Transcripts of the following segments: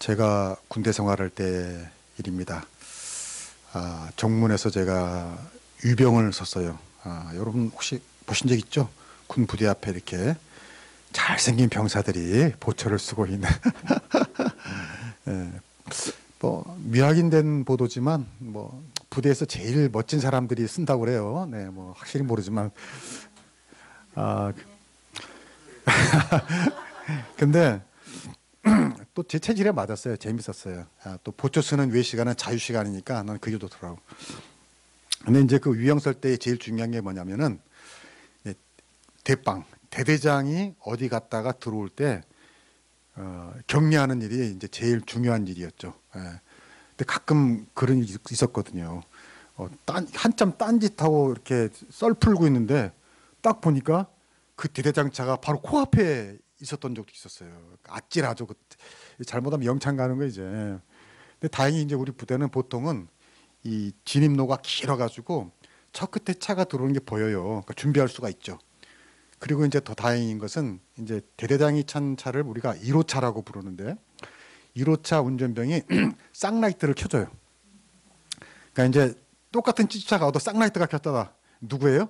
제가 군대 생활할 때 일입니다. 정문에서 제가 유병을 섰어요. 여러분 혹시 보신 적 있죠? 군 부대 앞에 이렇게 잘생긴 병사들이 보초를 쓰고 있는 예, 뭐 미확인된 보도지만 뭐 부대에서 제일 멋진 사람들이 쓴다고 그래요. 네, 뭐 확실히 모르지만 근데 또 제 체질에 맞았어요. 재밌었어요. 또 보초 쓰는 외 시간은 자유 시간이니까 난 그게 좋더라고. 근데 이제 그 유영설 때 제일 중요한 게 뭐냐면은 대빵 대대장이 어디 갔다가 들어올 때 격리하는 일이 이제 제일 중요한 일이었죠. 근데 가끔 그런 일이 있었거든요. 한참 딴짓하고 이렇게 썰 풀고 있는데 딱 보니까 그 대대장 차가 바로 코앞에 있었던 적도 있었어요. 아찔하죠. 잘못하면 영창 가는 거 이제. 근데 다행히 이제 우리 부대는 보통은 이 진입로가 길어가지고 저 끝에 차가 들어오는 게 보여요. 그러니까 준비할 수가 있죠. 그리고 이제 더 다행인 것은 이제 대대장이 찬 차를 우리가 1호차라고 부르는데 1호차 운전병이 쌍라이트를 켜줘요. 그러니까 이제 똑같은 찌차가 와도 쌍라이트가 켰다가 누구예요?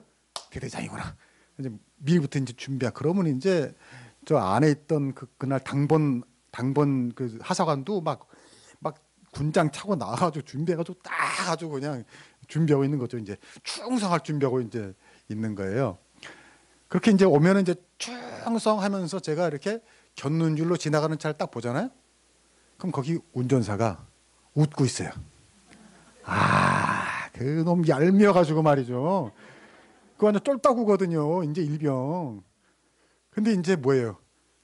대대장이구나. 이제 미리부터 이제 준비야. 그러면 이제 저 안에 있던 그날 당번 그 하사관도 막 군장 차고 나와가지고 준비해가지고 딱 아주 그냥 준비하고 있는 거죠. 이제 충성할 준비하고 이제 있는 거예요. 그렇게 이제 오면은 이제 충성하면서 제가 이렇게 견눈줄로 지나가는 차를 딱 보잖아요. 그럼 거기 운전사가 웃고 있어요. 그놈 얄미워가지고 말이죠. 그거 완전 쫄따구거든요. 이제 일병. 근데 이제 뭐예요?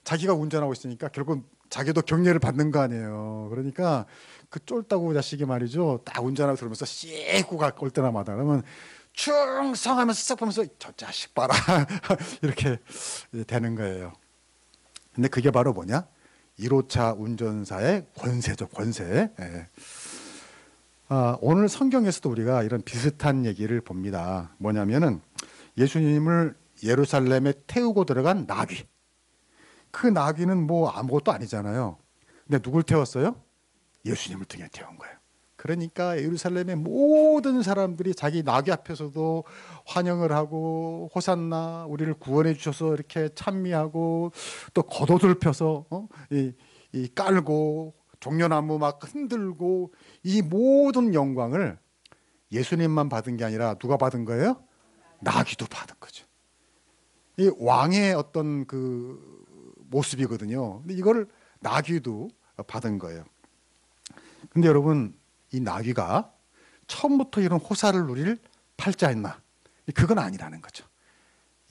자기가 운전하고 있으니까 결국 자기도 격려를 받는 거 아니에요. 그러니까 그 쫄따구 자식이 말이죠. 딱 운전하고 들으면서 씩 올 때마다 그러면 충성하면서 싹 보면서 저 자식 봐라. 이렇게 되는 거예요. 근데 그게 바로 뭐냐? 1호차 운전사의 권세죠. 권세. 예. 오늘 성경에서도 우리가 이런 비슷한 얘기를 봅니다. 뭐냐면은 예수님을 예루살렘에 태우고 들어간 나귀. 그 나귀는 뭐 아무것도 아니잖아요. 근데 누굴 태웠어요? 예수님을 등에 태운 거예요. 그러니까 예루살렘의 모든 사람들이 자기 나귀 앞에서도 환영을 하고 호산나 우리를 구원해 주셔서 이렇게 찬미하고 또 겉옷을 펴서 이 깔고 종려나무 막 흔들고 이 모든 영광을 예수님만 받은 게 아니라 누가 받은 거예요? 나귀도 받은 거죠. 이 왕의 어떤 그 모습이거든요. 근데 이걸 나귀도 받은 거예요. 근데 여러분, 이 나귀가 처음부터 이런 호사를 누릴 팔자였나? 그건 아니라는 거죠.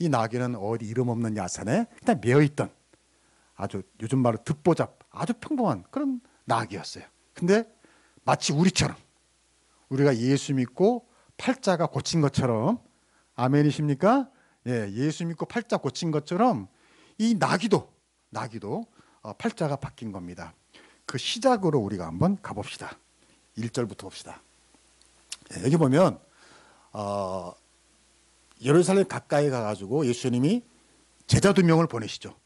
이 나귀는 어디 이름 없는 야산에 그냥 매어있던 아주 요즘 말로 듣보잡 아주 평범한 그런 나귀였어요. 근데 마치 우리처럼 우리가 예수 믿고 팔자가 고친 것처럼 아멘이십니까? 예, 예수 믿고 팔자 고친 것처럼 이 나귀도 팔자가 바뀐 겁니다. 그 시작으로 우리가 한번 가봅시다. 1절부터 봅시다. 예, 여기 보면 예루살렘 가까이 가가지고 예수님이 제자 2명을 보내시죠.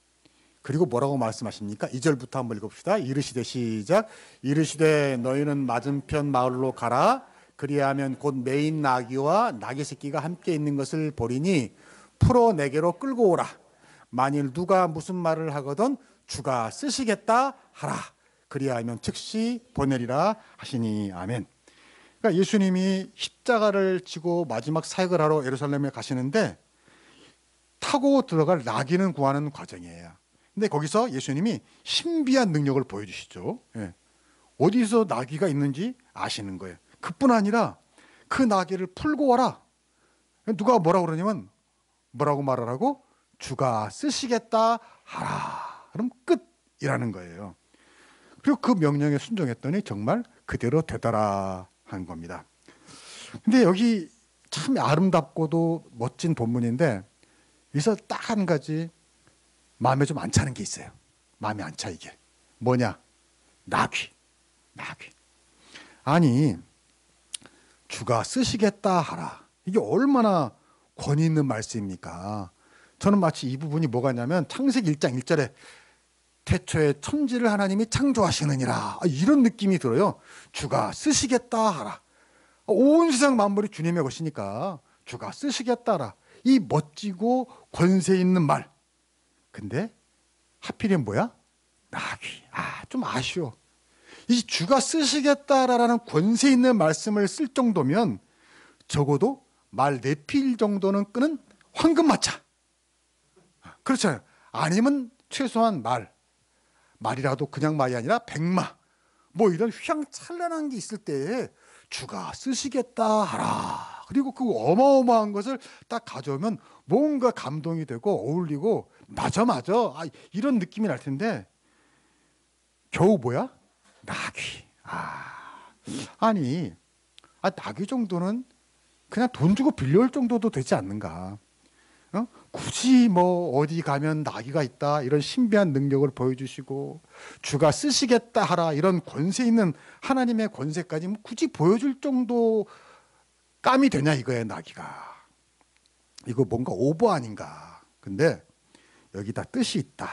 그리고 뭐라고 말씀하십니까? 2절부터 한번 읽읍시다. 이르시되 시작. 이르시되 너희는 맞은편 마을로 가라. 그리하면 곧 매인 나귀와 나귀 새끼가 함께 있는 것을 보리니 풀어 내게로 끌고 오라. 만일 누가 무슨 말을 하거든 주가 쓰시겠다 하라. 그리하면 즉시 보내리라 하시니 아멘. 그러니까 예수님이 십자가를 지고 마지막 사역을 하러 예루살렘에 가시는데 타고 들어갈 나귀는 구하는 과정이에요. 근데 거기서 예수님이 신비한 능력을 보여주시죠. 예. 어디서 나귀가 있는지 아시는 거예요. 그뿐 아니라 그 나귀를 풀고 와라. 누가 뭐라고 그러냐면 뭐라고 말하라고? 주가 쓰시겠다 하라. 그럼 끝이라는 거예요. 그리고 그 명령에 순종했더니 정말 그대로 되더라 한 겁니다. 근데 여기 참 아름답고도 멋진 본문인데 여기서 딱 한 가지 마음에 좀 안 차는 게 있어요. 마음에 안 차 이게. 뭐냐? 나귀. 아니 주가 쓰시겠다 하라. 이게 얼마나 권위 있는 말씀입니까? 저는 마치 이 부분이 뭐가 있냐면 창세기 1장 1절에 태초에 천지를 하나님이 창조하시느니라. 이런 느낌이 들어요. 주가 쓰시겠다 하라. 온 세상 만물이 주님의 것이니까 주가 쓰시겠다라. 이 멋지고 권세 있는 말. 근데 하필이면 뭐야? 나귀. 좀 아쉬워. 이 주가 쓰시겠다라는 권세 있는 말씀을 쓸 정도면 적어도 말 4필 정도는 끄는 황금마차. 그렇잖아요. 아니면 최소한 말이라도 그냥 말이 아니라 백마. 뭐 이런 휘황찬란한 게 있을 때에 주가 쓰시겠다 하라. 그리고 그 어마어마한 것을 딱 가져오면 뭔가 감동이 되고 어울리고 맞아. 이런 느낌이 날 텐데 겨우 뭐야? 나귀. 아니 나귀 정도는 그냥 돈 주고 빌려올 정도도 되지 않는가? 굳이 뭐 어디 가면 나귀가 있다 이런 신비한 능력을 보여주시고 주가 쓰시겠다 하라 이런 권세 있는 하나님의 권세까지 뭐 굳이 보여줄 정도 깜이 되냐 이거예요. 나귀가. 이거 뭔가 오버 아닌가. 근데 여기다 뜻이 있다.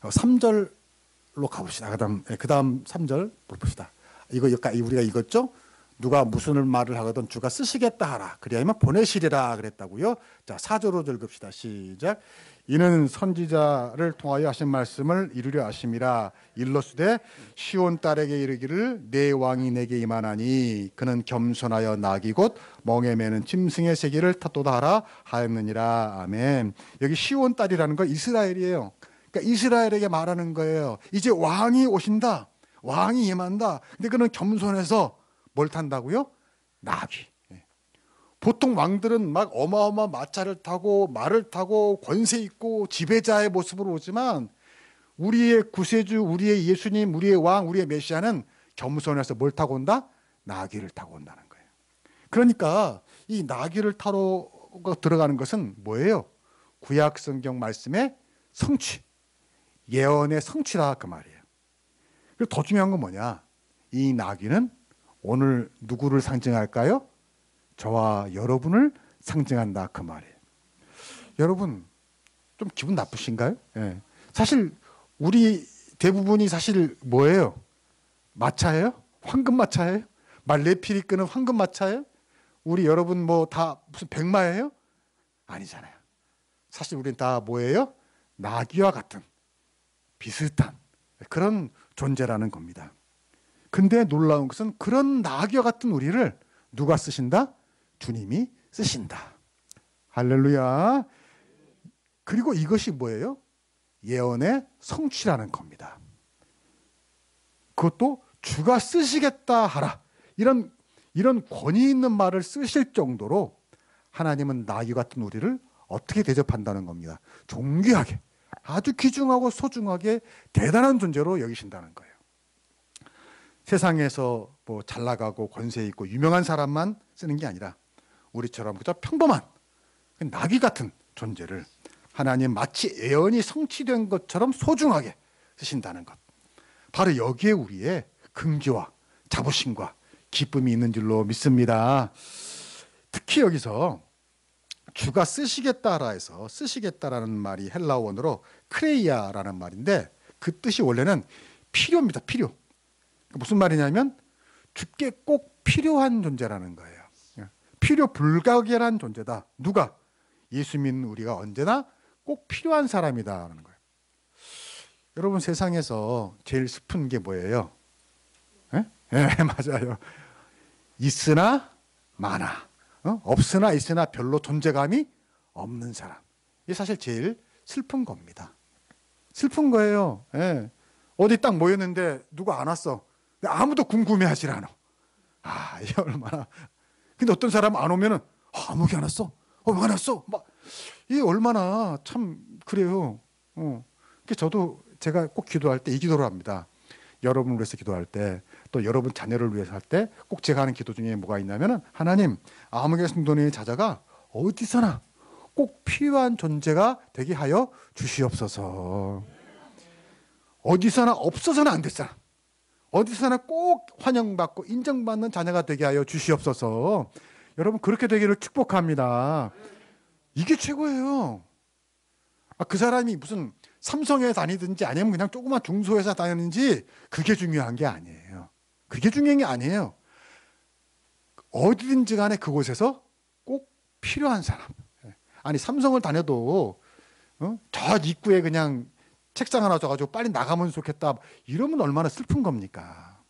3절로 가봅시다. 그 다음 3절 봅시다. 이거 우리가 읽었죠? 누가 무슨 말을 하거든 주가 쓰시겠다 하라. 그리하면 보내시리라 그랬다고요. 자, 4절로 읽읍시다. 시작. 이는 선지자를 통하여 하신 말씀을 이루려 하심이라. 일러스되 시온 딸에게 이르기를 내 왕이 내게 임하나니 그는 겸손하여 나귀 곧 멍에 매는 짐승의 새끼를 탔도다 하라 하였느니라. 아멘. 여기 시온 딸이라는 건 이스라엘이에요. 그러니까 이스라엘에게 말하는 거예요. 이제 왕이 오신다. 왕이 임한다. 근데 그는 겸손해서 뭘 탄다고요? 나귀. 보통 왕들은 막 어마어마한 마차를 타고 말을 타고 권세 있고 지배자의 모습으로 오지만 우리의 구세주, 우리의 예수님, 우리의 왕, 우리의 메시아는 겸손해서 뭘 타고 온다? 나귀를 타고 온다는 거예요. 그러니까 이 나귀를 타러 들어가는 것은 뭐예요? 구약 성경 말씀의 성취, 예언의 성취라 그 말이에요. 그리고 더 중요한 건 뭐냐? 이 나귀는 오늘 누구를 상징할까요? 저와 여러분을 상징한다 그 말이에요. 여러분 좀 기분 나쁘신가요? 예. 사실 우리 대부분이 사실 뭐예요? 마차예요? 황금마차예요? 말 4필이 끄는 황금마차예요? 우리 여러분 뭐 다 무슨 백마예요? 아니잖아요. 사실 우리는 다 뭐예요? 나귀와 같은 비슷한 그런 존재라는 겁니다. 근데 놀라운 것은 그런 나귀와 같은 우리를 누가 쓰신다? 주님이 쓰신다. 할렐루야. 그리고 이것이 뭐예요? 예언의 성취라는 겁니다. 그것도 주가 쓰시겠다 하라. 이런 권위 있는 말을 쓰실 정도로 하나님은 나귀 같은 우리를 어떻게 대접한다는 겁니다. 존귀하게, 아주 귀중하고 소중하게 대단한 존재로 여기신다는 거예요. 세상에서 뭐 잘 나가고 권세 있고 유명한 사람만 쓰는 게 아니라 우리처럼 그저 평범한 나귀 같은 존재를 하나님 마치 예언이 성취된 것처럼 소중하게 쓰신다는 것. 바로 여기에 우리의 긍지와 자부심과 기쁨이 있는 줄로 믿습니다. 특히 여기서 주가 쓰시겠다라 해서 쓰시겠다라는 말이 헬라어 원어로 크레이아라는 말인데 그 뜻이 원래는 필요입니다. 필요. 무슨 말이냐면 주께 꼭 필요한 존재라는 거예요. 필요 불가결한 존재다. 누가? 예수 믿는 우리가 언제나 꼭 필요한 사람이다라는 거예요. 여러분 세상에서 제일 슬픈 게 뭐예요? 맞아요. 있으나 많아. 없으나 있으나 별로 존재감이 없는 사람. 이게 사실 제일 슬픈 겁니다. 슬픈 거예요. 어디 딱 모였는데 누가 안 왔어. 아무도 궁금해하질 않아. 이게 얼마나. 근데 어떤 사람 안 오면은 아무게 안 왔어. 왜 안 왔어? 막 이게 얼마나 참 그래요. 저도 제가 꼭 기도할 때 이 기도를 합니다. 여러분을 위해서 기도할 때 또 여러분 자녀를 위해서 할 때 꼭 제가 하는 기도 중에 뭐가 있냐면은 하나님 아무개 성도님의 자자가 어디서나 꼭 필요한 존재가 되게 하여 주시옵소서. 어디서나 없어서는 안 됐잖아. 어디서나 꼭 환영받고 인정받는 자녀가 되게 하여 주시옵소서. 여러분 그렇게 되기를 축복합니다. 이게 최고예요. 그 사람이 무슨 삼성에 다니든지 아니면 그냥 조그만 중소회사 다니는지 그게 중요한 게 아니에요. 그게 중요한 게 아니에요. 어디든지 간에 그곳에서 꼭 필요한 사람. 아니 삼성을 다녀도 저 입구에 그냥 책상 하나 줘가지고 빨리 나가면 좋겠다 이러면 얼마나 슬픈 겁니까?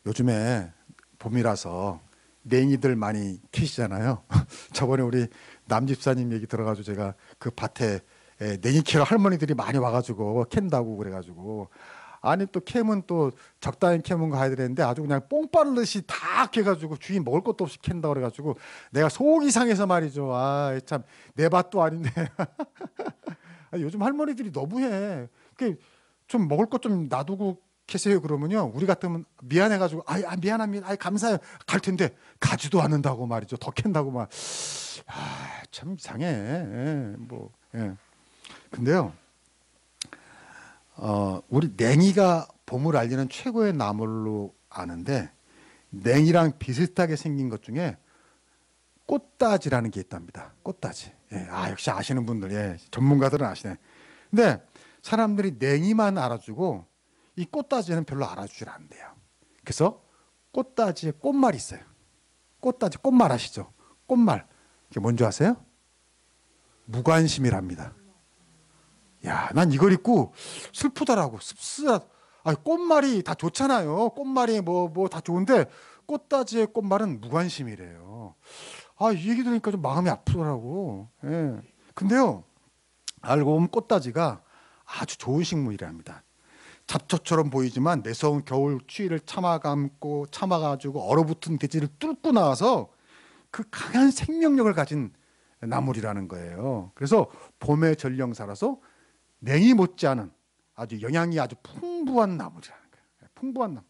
요즘에 봄이라서 냉이들 많이 키시잖아요. 저번에 우리 남집사님 얘기 들어가지고 제가 그 밭에 냉이 캐러 할머니들이 많이 와가지고 캔다고 그래가지고 아니 또 캠은 또 적당히 캠은 가야 되는데 아주 그냥 뽕 빠르듯이 다 캐가지고 주인 먹을 것도 없이 캔다 그래가지고 내가 속이 상해서 말이죠. 아 참 내 밭도 아닌데 요즘 할머니들이 너무해. 좀 먹을 것 좀 놔두고 계세요 그러면요 우리 같으면 미안해가지고 미안합니다 감사해요 갈 텐데 가지도 않는다고 말이죠. 더 캔다고 막 참 이상해. 근데요 우리 냉이가 봄을 알리는 최고의 나물로 아는데 냉이랑 비슷하게 생긴 것 중에 꽃다지라는 게 있답니다. 꽃다지. 역시 아시는 분들 전문가들은 아시네. 근데 사람들이 냉이만 알아주고 이 꽃다지는 별로 알아주질 않는데요. 그래서 꽃다지에 꽃말이 있어요. 꽃다지 꽃말 아시죠? 꽃말. 그게 뭔지 아세요? 무관심이랍니다. 야, 난 이걸 읽고 슬프더라고. 씁쓸하다. 꽃말이 다 좋잖아요. 꽃말이 뭐 다 좋은데 꽃다지의 꽃말은 무관심이래요. 이 얘기 들으니까 좀 마음이 아프더라고. 근데요, 알고 보면 꽃다지가 아주 좋은 식물이랍니다. 잡초처럼 보이지만 매서운 겨울 추위를 참아가지고 얼어붙은 대지를 뚫고 나와서 그 강한 생명력을 가진 나물이라는 거예요. 그래서 봄의 전령사라서 냉이 못지않은 아주 영양이 아주 풍부한 나물이라는 거예요. 풍부한 나물.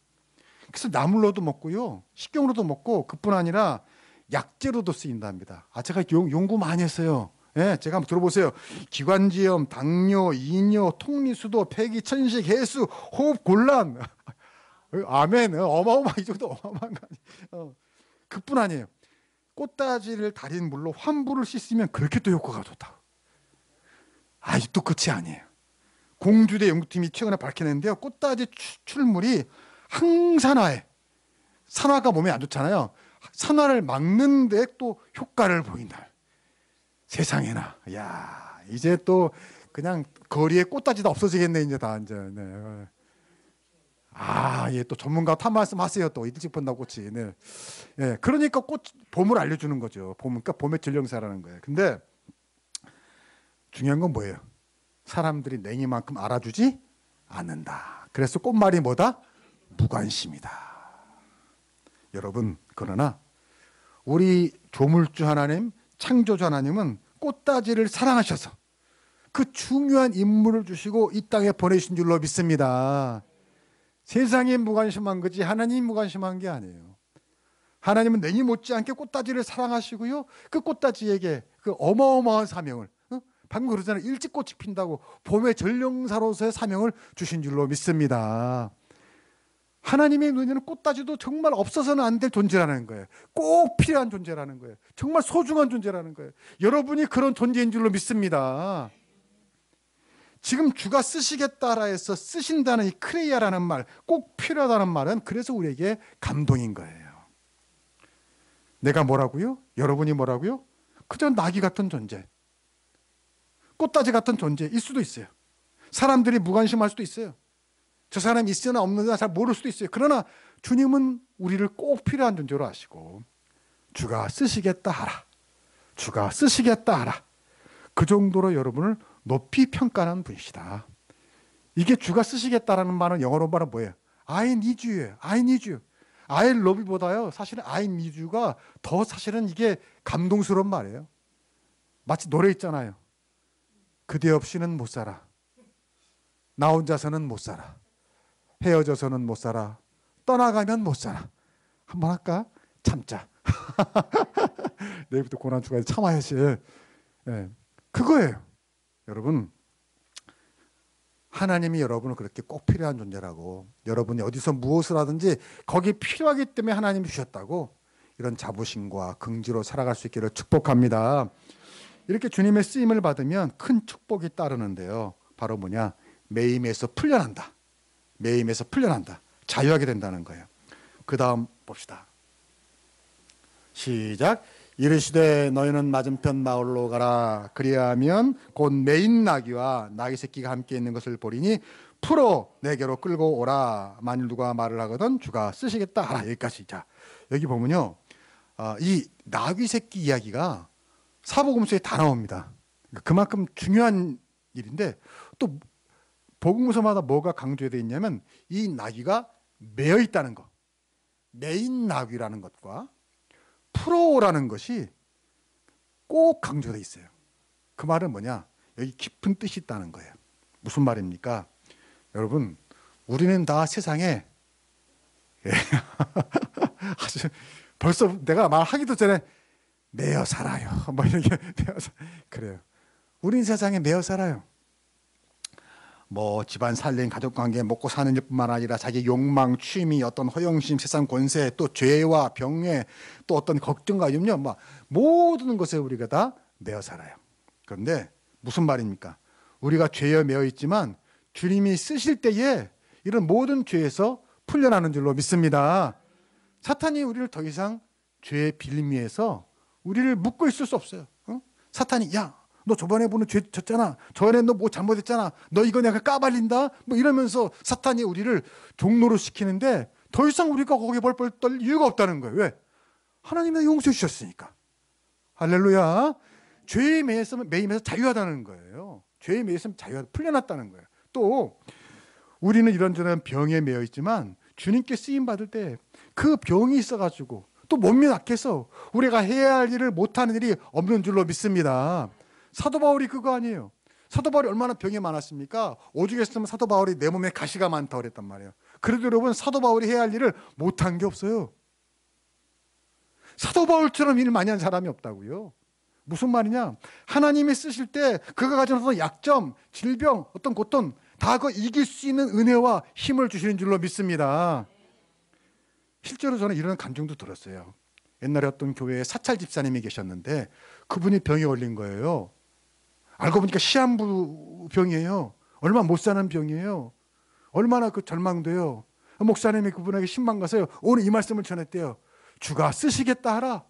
그래서 나물로도 먹고요, 식용으로도 먹고 그뿐 아니라 약재로도 쓰인답니다. 제가 연구 많이 했어요. 제가 한번 들어보세요. 기관지염, 당뇨, 이뇨, 통리수도, 폐기, 천식, 해수, 호흡 곤란. 아멘. 어마어마 이 정도 어마어마한 거 아니에요. 그뿐 아니에요. 꽃다지를 달인 물로 환부를 씻으면 그렇게 또 효과가 좋다. 또 끝이 아니에요. 공주대 연구팀이 최근에 밝혀냈는데요. 꽃다지 출물이 항산화에 산화가 몸에 안 좋잖아요. 산화를 막는 데 또 효과를 보인다. 세상에나. 야, 이제 또 그냥 거리에 꽃다지도 없어지겠네 이제 다 이제. 네. 또 전문가 한 말씀 하세요. 또 일찍 본다고 꽃이. 네. 그러니까 봄을 알려주는 거죠. 그러니까 봄의 전령사라는 거예요. 근데 중요한 건 뭐예요? 사람들이 냉이만큼 알아주지 않는다. 그래서 꽃말이 뭐다? 무관심이다. 여러분, 그러나 우리 조물주 하나님, 창조주 하나님은 꽃다지를 사랑하셔서 그 중요한 임무를 주시고 이 땅에 보내신 줄로 믿습니다. 세상이 무관심한 거지 하나님이 무관심한 게 아니에요. 하나님은 냉이 못지않게 꽃다지를 사랑하시고요, 그 꽃다지에게 그 어마어마한 사명을, 방금 그러잖아요. 일찍 꽃이 핀다고 봄의 전령사로서의 사명을 주신 줄로 믿습니다. 하나님의 눈에는 꽃다지도 정말 없어서는 안 될 존재라는 거예요. 꼭 필요한 존재라는 거예요. 정말 소중한 존재라는 거예요. 여러분이 그런 존재인 줄로 믿습니다. 지금 주가 쓰시겠다라 해서 쓰신다는 이 크레이아라는 말, 꼭 필요하다는 말은 그래서 우리에게 감동인 거예요. 내가 뭐라고요? 여러분이 뭐라고요? 그저 나귀 같은 존재, 꽃다지 같은 존재일 수도 있어요. 사람들이 무관심할 수도 있어요. 저 사람이 있으나 없느냐 잘 모를 수도 있어요. 그러나 주님은 우리를 꼭 필요한 존재로 아시고 주가 쓰시겠다 하라. 주가 쓰시겠다 하라. 그 정도로 여러분을 높이 평가하는 분이시다. 이게 주가 쓰시겠다라는 말은 영어로 말은 뭐예요? I need you예요. I need you. I love you보다요, 사실은 I need you가 더 사실은 이게 감동스러운 말이에요. 마치 노래 있잖아요. 그대 없이는 못 살아. 나 혼자서는 못 살아. 헤어져서는 못 살아. 떠나가면 못 살아. 한번 할까? 참자. 내일부터 고난주가 참아야지. 그거예요. 여러분, 하나님이 여러분을 그렇게 꼭 필요한 존재라고, 여러분이 어디서 무엇을 하든지 거기 필요하기 때문에 하나님이 주셨다고, 이런 자부심과 긍지로 살아갈 수 있기를 축복합니다. 이렇게 주님의 쓰임을 받으면 큰 축복이 따르는데요. 바로 뭐냐? 매임에서 풀려난다. 매임에서 풀려난다. 자유하게 된다는 거예요. 그 다음 봅시다. 시작. 이르시되 너희는 맞은편 마을로 가라. 그리하면 곧 매인 나귀와 나귀 새끼가 함께 있는 것을 보리니 풀어 내게로 끌고 오라. 만일 누가 말을 하거든 주가 쓰시겠다 하라. 여기까지. 자, 여기 보면요, 이 나귀 새끼 이야기가 사복음서에 다 나옵니다. 그만큼 중요한 일인데, 또 복음서마다 뭐가 강조되어 있냐면 이 나귀가 매여 있다는 것, 매인 나귀라는 것과 풀어오라는 것이 꼭 강조되어 있어요. 그 말은 뭐냐? 여기 깊은 뜻이 있다는 거예요. 무슨 말입니까? 여러분, 우리는 다 세상에 벌써 내가 말하기도 전에 매여 살아요. 뭐 이렇게 그래요. 우린 세상에 매여 살아요. 뭐 집안 살림, 가족관계, 먹고 사는 일뿐만 아니라 자기 욕망, 취미, 어떤 허영심, 세상 권세, 또 죄와 병에, 또 어떤 걱정과 염려, 뭐 모든 것에 우리가 다 매여 살아요. 그런데 무슨 말입니까? 우리가 죄에 매여 있지만 주님이 쓰실 때에 이런 모든 죄에서 풀려나는 줄로 믿습니다. 사탄이 우리를 더 이상 죄의 빌미에서 우리를 묶고 있을 수 없어요. 사탄이 야, 너 저번에 보는 죄 졌잖아. 저번에 너 뭐 잘못했잖아. 너 이거 내가 까발린다. 뭐 이러면서 사탄이 우리를 종로로 시키는데 더 이상 우리가 거기에 벌벌 떨 이유가 없다는 거예요. 왜? 하나님이 용서해 주셨으니까. 할렐루야. 죄의 매임에서 자유하다는 거예요. 죄의 매임에서 자유하다, 풀려났다는 거예요. 또 우리는 이런저런 병에 매여 있지만 주님께 쓰임 받을 때 그 병이 있어가지고 또 몸이 약해서 우리가 해야 할 일을 못하는 일이 없는 줄로 믿습니다. 사도 바울이 그거 아니에요. 사도 바울이 얼마나 병이 많았습니까? 오죽했으면 사도 바울이 내 몸에 가시가 많다고 그랬단 말이에요. 그래도 여러분, 사도 바울이 해야 할 일을 못한 게 없어요. 사도 바울처럼 일 많이 한 사람이 없다고요. 무슨 말이냐? 하나님이 쓰실 때 그가 가진 어떤 약점, 질병, 어떤 고통 다 그거 이길 수 있는 은혜와 힘을 주시는 줄로 믿습니다. 실제로 저는 이런 감정도 들었어요. 옛날에 어떤 교회에 사찰 집사님이 계셨는데 그분이 병에 걸린 거예요. 알고 보니까 시한부 병이에요. 얼마 못 사는 병이에요. 얼마나 그 절망돼요. 목사님이 그분에게 신방 가서요, 오늘 이 말씀을 전했대요. 주가 쓰시겠다 하라.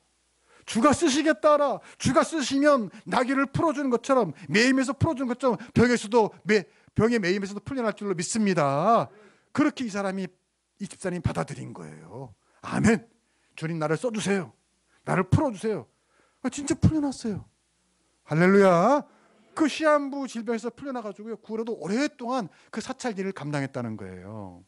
주가 쓰시겠다 하라. 주가 쓰시면 나귀를 풀어주는 것처럼, 매임에서 풀어주는 것처럼 병의 매임에서도 풀려날 줄로 믿습니다. 그렇게 이 집사님이 받아들인 거예요. 아멘. 주님 나를 써주세요. 나를 풀어주세요. 진짜 풀려났어요. 할렐루야. 그 시한부 질병에서 풀려나가지고요, 그래도 오랫동안 그 사찰 일을 감당했다는 거예요.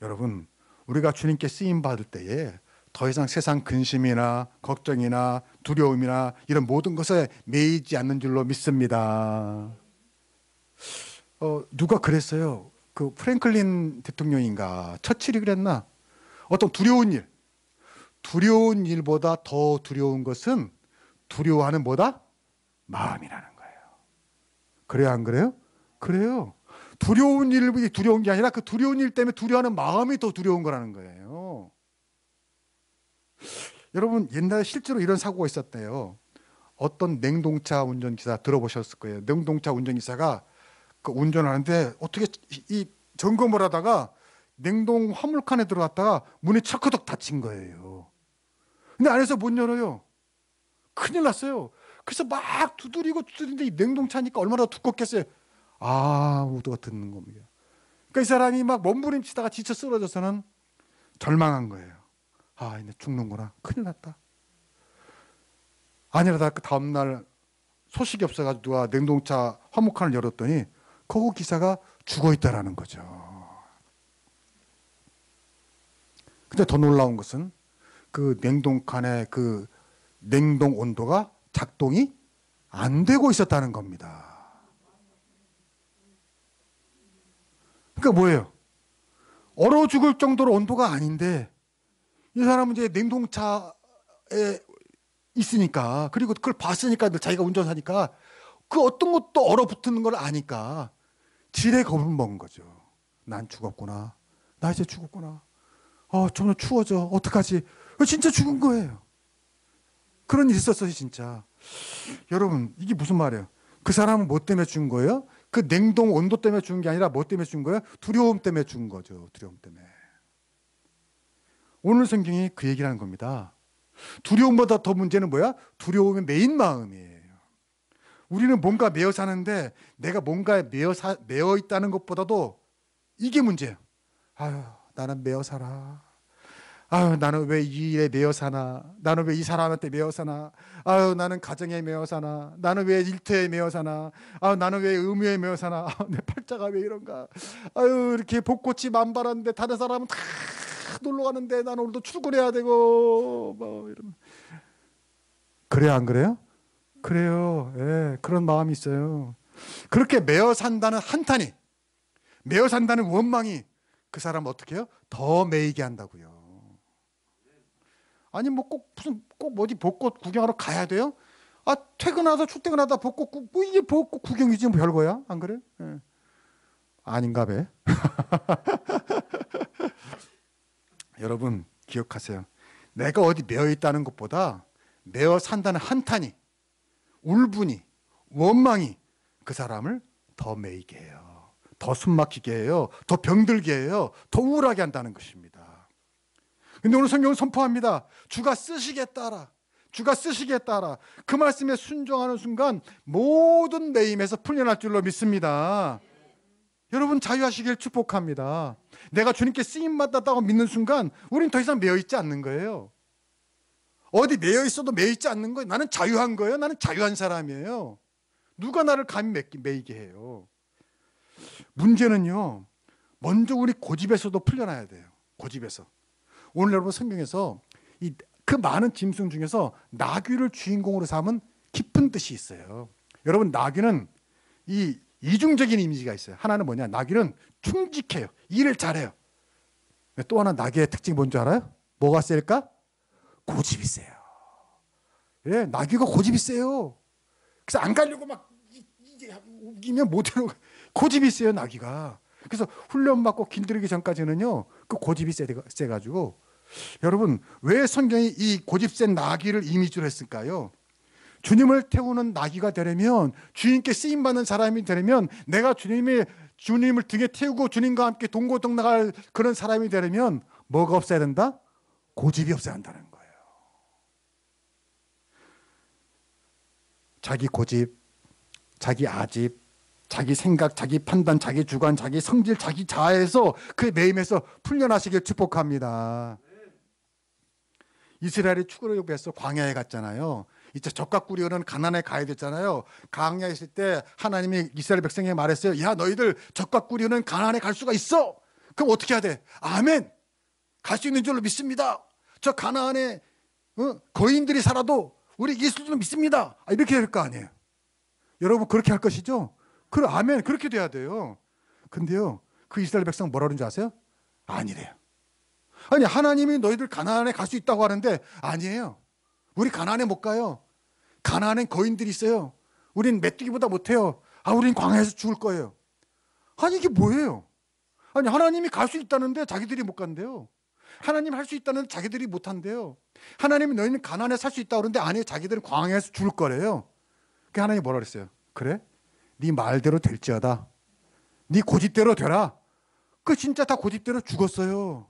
여러분, 우리가 주님께 쓰임 받을 때에 더 이상 세상 근심이나 걱정이나 두려움이나 이런 모든 것에 매이지 않는 줄로 믿습니다. 누가 그랬어요. 그 프랭클린 대통령인가 처칠이 그랬나? 어떤 두려운 일보다 더 두려운 것은 두려워하는 뭐다? 마음이라는 거예요. 그래요, 안 그래요? 그래요. 두려운 일이 두려운 게 아니라 그 두려운 일 때문에 두려워하는 마음이 더 두려운 거라는 거예요. 여러분, 옛날에 실제로 이런 사고가 있었대요. 어떤 냉동차 운전기사 들어보셨을 거예요. 냉동차 운전기사가 그 운전하는데 어떻게 이 점검을 하다가 냉동 화물칸에 들어갔다가 문이 철커덕 닫힌 거예요. 근데 안에서 못 열어요. 큰일 났어요. 그래서 막 두드리는데 이 냉동차니까 얼마나 두껍겠어요. 모두가 듣는 겁니다. 그러니까 이 사람이 막 몸부림치다가 지쳐 쓰러져서는 절망한 거예요. 이제 죽는구나. 큰일 났다. 아니라다 그 다음날 소식이 없어가지고 누가 냉동차 화물칸을 열었더니 거기 기사가 죽어 있다라는 거죠. 근데 더 놀라운 것은 그 냉동칸의 그 냉동 온도가 작동이 안 되고 있었다는 겁니다. 그러니까 뭐예요? 얼어 죽을 정도로 온도가 아닌데 이 사람은 이제 냉동차에 있으니까, 그리고 그걸 봤으니까, 자기가 운전하니까 그 어떤 것도 얼어붙는 걸 아니까 지레 겁을 먹은 거죠. 난 죽었구나. 나 이제 죽었구나. 점점 추워져. 어떡하지? 진짜 죽은 거예요. 그런 일이 있었어요, 진짜. 여러분 이게 무슨 말이에요? 그 사람은 뭐 때문에 죽은 거예요? 그 냉동 온도 때문에 죽은 게 아니라 뭐 때문에 죽은 거예요? 두려움 때문에 죽은 거죠. 두려움 때문에. 오늘 성경이 그 얘기를 하는 겁니다. 두려움보다 더 문제는 뭐야? 두려움의 메인 마음이에요. 우리는 뭔가 매여 사는데 내가 뭔가에 매여 있다는 것보다도 이게 문제예요. 아유, 나는 매여 살아. 아유, 나는 왜 이 일에 매여 사나? 나는 왜 이 사람한테 매여 사나? 아유, 나는 가정에 매여 사나? 나는 왜 일터에 매여 사나? 아유, 나는 왜 의무에 매여 사나? 아유, 내 팔자가 왜 이런가? 아유, 이렇게 벚꽃이 만발한데 다른 사람은 다 놀러 가는데 나는 오늘도 출근해야 되고 뭐 이런. 그래요, 안 그래요? 그래요. 예, 그런 마음이 있어요. 그렇게 매여 산다는 한탄이, 매여 산다는 원망이 그 사람 어떻게 해요? 더 매이게 한다고요. 아니 뭐 꼭 무슨 꼭 어디 벚꽃 구경하러 가야 돼요? 아, 퇴근하다 출퇴근하다 벚꽃 뭐 이게 벚꽃 구경이지 뭐 별거야? 안 그래? 예. 아닌가 봐. 여러분 기억하세요. 내가 어디 매여 있다는 것보다 매여 산다는 한탄이, 울분이, 원망이 그 사람을 더 매이게 해요. 더 숨막히게 해요. 더 병들게 해요. 더 우울하게 한다는 것입니다. 근데 오늘 성경은 선포합니다. 주가 쓰시겠다라. 주가 쓰시겠다라. 그 말씀에 순종하는 순간 모든 매임에서 풀려날 줄로 믿습니다. 여러분 자유하시길 축복합니다. 내가 주님께 쓰임받았다고 믿는 순간 우린 더 이상 매여있지 않는 거예요. 어디 매여있어도 매여있지 않는 거예요. 나는 자유한 거예요. 나는 자유한 사람이에요. 누가 나를 감히 매이게 해요. 문제는요, 먼저 우리 고집에서도 풀려나야 돼요. 고집에서. 오늘 여러분 성경에서 그 많은 짐승 중에서 나귀를 주인공으로 삼은 깊은 뜻이 있어요. 여러분 나귀는 이중적인 이미지가 있어요. 하나는 뭐냐? 나귀는 충직해요. 일을 잘해요. 또 하나 나귀의 특징이 뭔지 알아요? 뭐가 셀까? 고집이 세요. 예, 나귀가 고집이 세요. 그래서 안 가려고 막 우기면 못하는 고집이 세요, 나귀가. 그래서 훈련 받고 길들이기 전까지는요, 그 고집이 세가지고. 여러분 왜 성경이 이 고집 센 나귀를 이미지로 했을까요? 주님을 태우는 나귀가 되려면, 주님께 쓰임받는 사람이 되려면, 내가 주님을 등에 태우고 주님과 함께 동고동 나갈 그런 사람이 되려면 뭐가 없어야 된다? 고집이 없어야 한다는 거예요. 자기 고집, 자기 아집, 자기 생각, 자기 판단, 자기 주관, 자기 성질, 자기 자아에서 그 매임에서 풀려나시길 축복합니다. 이스라엘이 출애굽해서 광야에 갔잖아요. 이제 젖과 꿀이 흐르는 가나안에 가야 됐잖아요. 광야에 있을 때 하나님이 이스라엘 백성에게 말했어요. 야, 너희들 젖과 꿀이 흐르는 가나안에 갈 수가 있어. 그럼 어떻게 해야 돼? 아멘. 갈 수 있는 줄로 믿습니다. 저 가나안에 거인들이 살아도 우리 예수님을 믿습니다. 이렇게 될 거 아니에요. 여러분 그렇게 할 것이죠? 그래, 아멘. 그렇게 돼야 돼요. 근데요, 그 이스라엘 백성 뭐라 그러는지 아세요? 아니래요. 아니, 하나님이 너희들 가나안에 갈 수 있다고 하는데 아니에요. 우리 가나안에 못 가요. 가나안엔 거인들이 있어요. 우린 메뚜기보다 못해요. 우린 광야에서 죽을 거예요. 아니, 이게 뭐예요? 아니, 하나님이 갈 수 있다는데 자기들이 못 간대요. 하나님 할 수 있다는데 자기들이 못 한대요. 하나님이 너희는 가나안에 살 수 있다고 그러는데 아니에요. 자기들은 광야에서 죽을 거래요. 그 하나님이 뭐라 그랬어요? 그래? 네 말대로 될지어다. 네 고집대로 되라. 그 진짜 다 고집대로 죽었어요.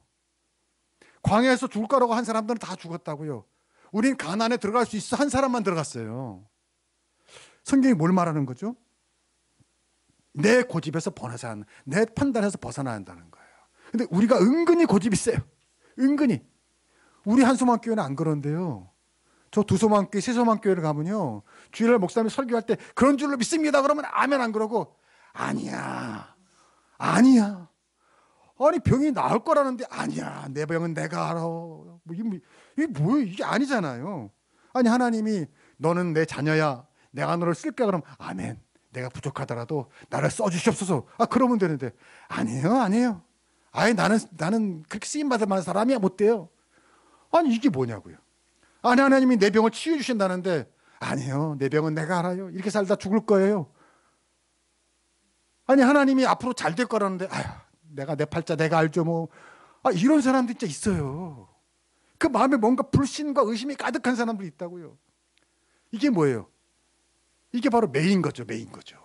광야에서 죽을 거라고 한 사람들은 다 죽었다고요. 우린 가나안에 들어갈 수 있어 한 사람만 들어갔어요. 성경이 뭘 말하는 거죠? 내 고집에서 내 판단에서 벗어나야 한다는 거예요. 근데 우리가 은근히 고집이 세요. 은근히. 우리 한소만교회는 안 그런데요. 저 두소만교회, 세소만교회를 가면요, 주일날 목사님이 설교할 때 그런 줄로 믿습니다 그러면 아멘 안 그러고, 아니야. 아니, 병이 나을 거라는데 아니야. 내 병은 내가 알아. 이게 뭐예요? 이게 아니잖아요. 아니, 하나님이 너는 내 자녀야. 내가 너를 쓸게 그러면 아멘. 내가 부족하더라도 나를 써주시옵소서. 그러면 되는데 아니에요. 아예 나는 그렇게 쓰임받을 만한 사람이야 못 돼요. 아니, 이게 뭐냐고요. 아니, 하나님이 내 병을 치유해 주신다는데 아니에요. 내 병은 내가 알아요. 이렇게 살다 죽을 거예요. 아니, 하나님이 앞으로 잘 될 거라는데 내가 내 팔자 내가 알죠 뭐. 이런 사람들 진짜 있어요. 그 마음에 뭔가 불신과 의심이 가득한 사람들이 있다고요. 이게 뭐예요? 이게 바로 매인 거죠. 매인 거죠.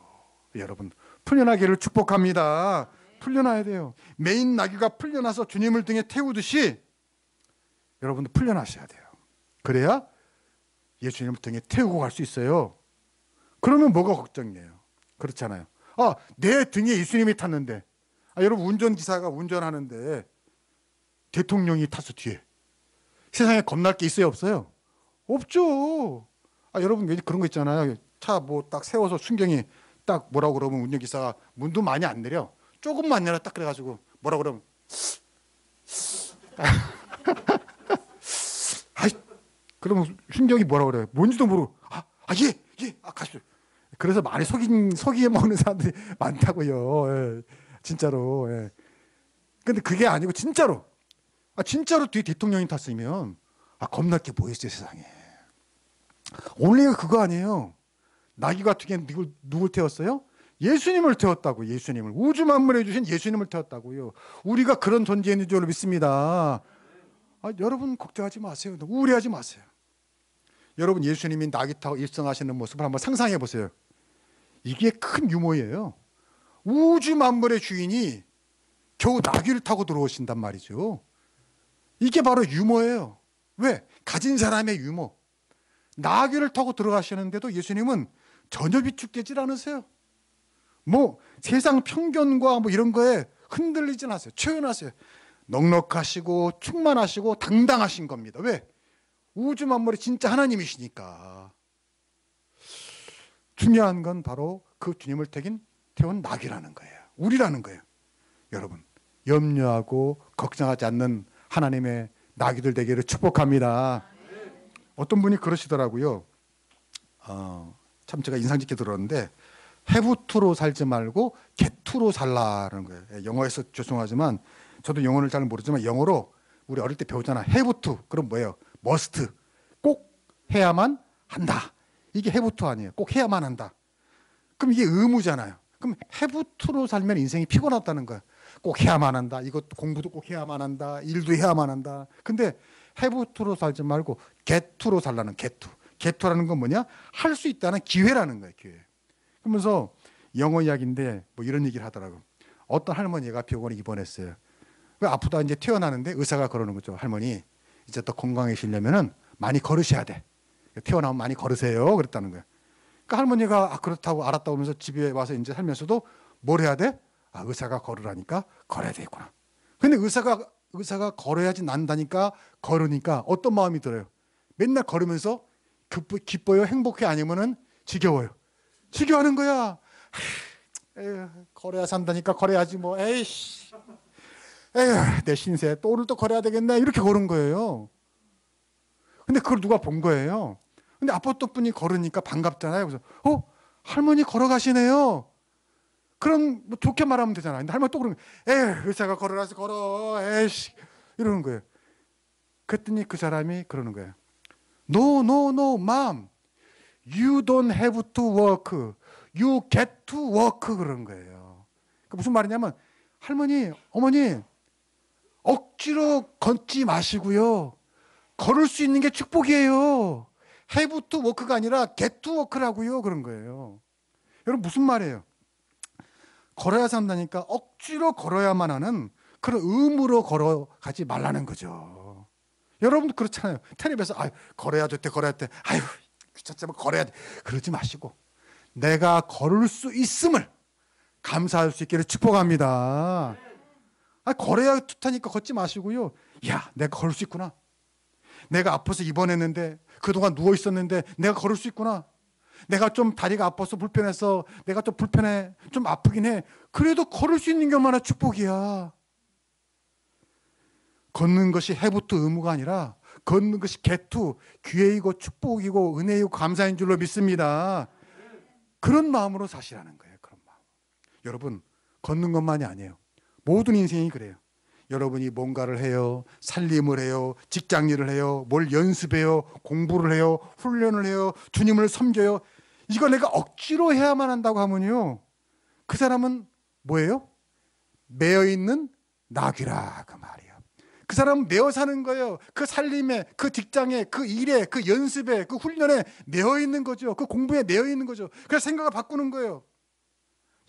여러분, 풀려나기를 축복합니다. 풀려나야 돼요. 매인 나귀가 풀려나서 주님을 등에 태우듯이 여러분도 풀려나셔야 돼요. 그래야 예수님을 등에 태우고 갈 수 있어요. 그러면 뭐가 걱정이에요? 그렇잖아요. 내 등에 예수님이 탔는데, 여러분 운전기사가 운전하는데 대통령이 탔어 뒤에. 세상에 겁날 게 있어요, 없어요? 없죠. 여러분 왜 그런 거 있잖아요. 차 뭐 딱 세워서 순경이 딱 뭐라고 그러면 운전기사가 문도 많이 안 내려. 조금만 내려 딱 그래가지고 뭐라고 그러면 그러면 순경이 뭐라고 그래요? 뭔지도 모르고 예, 가시죠. 그래서 많이 속이게 먹는 사람들이 많다고요. 예, 진짜로. 예. 근데 그게 아니고 진짜로 뒤에 대통령이 탔으면 겁날 게 뭐 있어요 세상에. 원리가 그거 아니에요. 나귀가 뒤에 누굴 태웠어요? 예수님을 태웠다고. 예수님을, 우주 만물에 주신 예수님을 태웠다고요. 우리가 그런 존재인 줄 믿습니다. 여러분 걱정하지 마세요. 우울해하지 마세요. 여러분 예수님이 나귀 타고 입성하시는 모습을 한번 상상해 보세요. 이게 큰 유머예요. 우주 만물의 주인이 겨우 나귀를 타고 들어오신단 말이죠. 이게 바로 유머예요. 왜? 가진 사람의 유머. 나귀를 타고 들어가시는데도 예수님은 전혀 비축되질 않으세요. 뭐 세상 편견과 뭐 이런 거에 흔들리진 않으세요. 초연하세요. 넉넉하시고 충만하시고 당당하신 겁니다. 왜? 우주 만물의 진짜 하나님이시니까. 중요한 건 바로 그 주님을 태운 나귀라는 거예요. 우리라는 거예요. 여러분 염려하고 걱정하지 않는 하나님의 나귀들 되기를 축복합니다. 어떤 분이 그러시더라고요. 참 제가 인상 깊게 들었는데 해부투로 살지 말고 get투로 살라는 거예요. 영어에서 죄송하지만 저도 영어를 잘 모르지만 영어로 우리 어릴 때 배우잖아. have to. 그럼 뭐예요? must. 꼭 해야만 한다. 이게 have to 아니에요. 꼭 해야만 한다. 그럼 이게 의무잖아요. 그럼 have to로 살면 인생이 피곤하다는 거야. 꼭 해야만 한다. 이것 공부도 꼭 해야만 한다. 일도 해야만 한다. 근데 have to로 살지 말고 get to로 살라는 get to. get to라는 건 뭐냐? 할 수 있다는 기회라는 거예요. 기회. 그러면서 영어 이야기인데 뭐 이런 얘기를 하더라고. 어떤 할머니가 병원에 입원했어요. 아프다 이제 태어나는데 의사가 그러는 거죠. 할머니 이제 더 건강해지려면은 많이 걸으셔야 돼. 태어나면 많이 걸으세요. 그랬다는 거예요. 그러니까 할머니가 그렇다고 알았다고 하면서 집에 와서 이제 살면서도 뭘 해야 돼? 의사가 걸으라니까 걸어야 되겠구나. 근데 의사가 걸어야지 난다니까 걸으니까 어떤 마음이 들어요? 맨날 걸으면서 기뻐요? 행복해? 아니면은 지겨워요? 지겨워하는 거야. 에휴, 걸어야 산다니까 걸어야지 뭐. 에이씨. 에휴, 내 신세 또 오늘 또 걸어야 되겠네. 이렇게 걸은 거예요. 근데 그걸 누가 본 거예요. 근데 아팠던 분이 걸으니까 반갑잖아요. 그래서 할머니 걸어가시네요. 그럼 뭐 좋게 말하면 되잖아요. 근데 할머니 또 그러면 에휴, 의사가 걸어라서 걸어. 에이씨. 이러는 거예요. 그랬더니 그 사람이 그러는 거예요. No, mom. You don't have to work. You get to work. 그런 거예요. 그러니까 무슨 말이냐면 할머니, 어머니 억지로 걷지 마시고요. 걸을 수 있는 게 축복이에요. have to work가 아니라 get to work라고요. 그런 거예요. 여러분 무슨 말이에요? 걸어야 산다니까 억지로 걸어야만 하는 그런 의무로 걸어가지 말라는 거죠. 여러분도 그렇잖아요. 텔레비에서 걸어야 돼, 걸어야 돼. 아유 귀찮지만 걸어야 돼. 그러지 마시고 내가 걸을 수 있음을 감사할 수 있기를 축복합니다. 걸어야 좋다니까 걷지 마시고요. 야, 내가 걸을 수 있구나. 내가 아파서 입원했는데 그동안 누워 있었는데 내가 걸을 수 있구나. 내가 좀 다리가 아파서 불편해서 내가 좀 불편해. 좀 아프긴 해. 그래도 걸을 수 있는 게 얼마나 축복이야. 걷는 것이 have to 의무가 아니라 걷는 것이 get to 기회이고 축복이고 은혜이고 감사인 줄로 믿습니다. 그런 마음으로 사시라는 거예요. 그런 마음. 여러분 걷는 것만이 아니에요. 모든 인생이 그래요. 여러분이 뭔가를 해요. 살림을 해요. 직장일을 해요. 뭘 연습해요. 공부를 해요. 훈련을 해요. 주님을 섬겨요. 이거 내가 억지로 해야만 한다고 하면요. 그 사람은 뭐예요? 매여있는 나귀라 그 말이에요. 그 사람은 매어 사는 거예요. 그 살림에, 그 직장에, 그 일에, 그 연습에, 그 훈련에 매어 있는 거죠. 그 공부에 매어 있는 거죠. 그래서 생각을 바꾸는 거예요.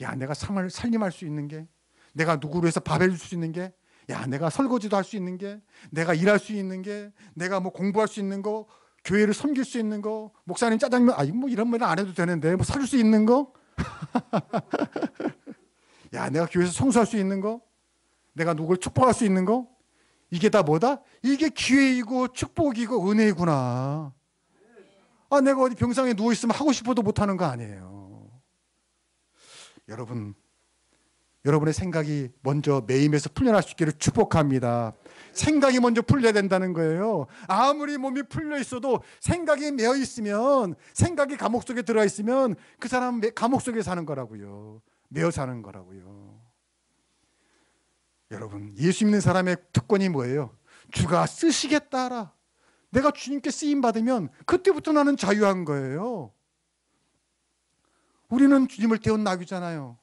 야, 내가 살림할 수 있는 게, 내가 누구를 위해서 밥 해줄 수 있는 게, 야, 내가 설거지도 할 수 있는 게, 내가 일할 수 있는 게, 내가 뭐 공부할 수 있는 거, 교회를 섬길 수 있는 거, 목사님 짜장면, 뭐 이런 말은 안 해도 되는데, 뭐 사줄 수 있는 거, 야, 내가 교회에서 청소할 수 있는 거, 내가 누구를 축복할 수 있는 거, 이게 다 뭐다? 이게 기회이고 축복이고 은혜구나. 아, 내가 어디 병상에 누워있으면 하고 싶어도 못하는 거 아니에요. 여러분의 생각이 먼저 매임에서 풀려날 수 있기를 축복합니다. 생각이 먼저 풀려야 된다는 거예요. 아무리 몸이 풀려 있어도 생각이 매여 있으면, 생각이 감옥 속에 들어가 있으면 그 사람은 감옥 속에 사는 거라고요. 매여 사는 거라고요. 여러분, 예수 믿는 사람의 특권이 뭐예요? 주가 쓰시겠다 하라. 내가 주님께 쓰임 받으면 그때부터 나는 자유한 거예요. 우리는 주님을 태운 나귀잖아요.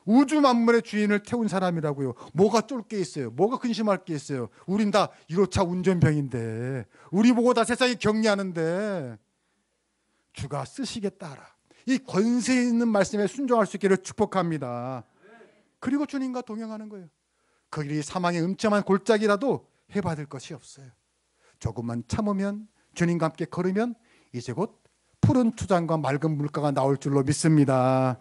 우주 만물의 주인을 태운 사람이라고요. 뭐가 쫄 게 있어요? 뭐가 근심할 게 있어요? 우린 다 1호차 운전병인데, 우리 보고 다 세상이 경리하는데, 주가 쓰시겠다 하라. 이 권세 있는 말씀에 순종할 수 있기를 축복합니다. 그리고 주님과 동행하는 거예요. 그 길이 사망의 음침한 골짜기라도 해받을 것이 없어요. 조금만 참으면, 주님과 함께 걸으면 이제 곧 푸른 초장과 맑은 물가가 나올 줄로 믿습니다.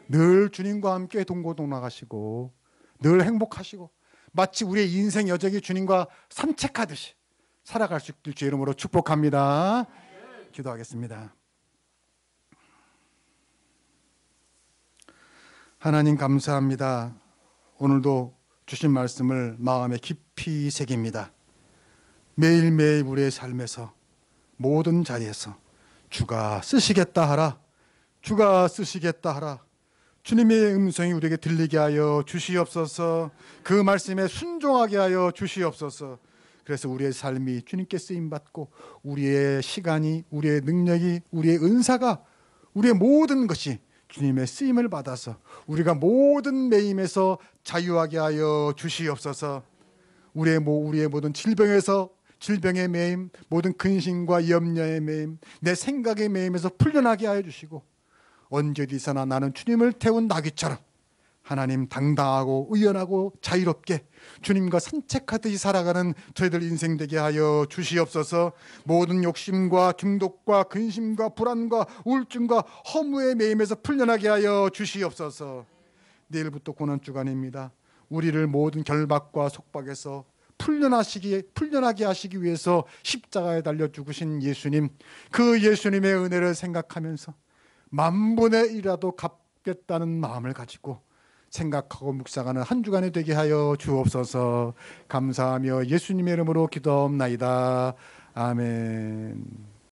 늘 주님과 함께 동고동락하시고 늘 행복하시고 마치 우리의 인생 여정이 주님과 산책하듯이 살아갈 수 있길 주의 이름으로 축복합니다. 기도하겠습니다. 하나님 감사합니다. 오늘도 주신 말씀을 마음에 깊이 새깁니다. 매일매일 우리의 삶에서 모든 자리에서 주가 쓰시겠다 하라, 주가 쓰시겠다 하라, 주님의 음성이 우리에게 들리게 하여 주시옵소서. 그 말씀에 순종하게 하여 주시옵소서. 그래서 우리의 삶이 주님께 쓰임받고 우리의 시간이, 우리의 능력이, 우리의 은사가, 우리의 모든 것이 주님의 쓰임을 받아서 우리가 모든 매임에서 자유하게 하여 주시옵소서. 우리의 모든 질병의 매임, 모든 근심과 염려의 매임, 내 생각의 매임에서 풀려나게 하여 주시고 언제 어디서나 나는 주님을 태운 나귀처럼 하나님 당당하고 의연하고 자유롭게 주님과 산책하듯이 살아가는 저희들 인생 되게 하여 주시옵소서. 모든 욕심과 중독과 근심과 불안과 우울증과 허무의 매임에서 풀려나게 하여 주시옵소서. 내일부터 고난주간입니다. 우리를 모든 결박과 속박에서 풀려나게 하시기 위해서 십자가에 달려 죽으신 예수님, 그 예수님의 은혜를 생각하면서 만분의 1이라도 갚겠다는 마음을 가지고 생각하고 묵상하는 한 주간이 되게 하여 주옵소서. 감사하며 예수님의 이름으로 기도옵나이다. 아멘.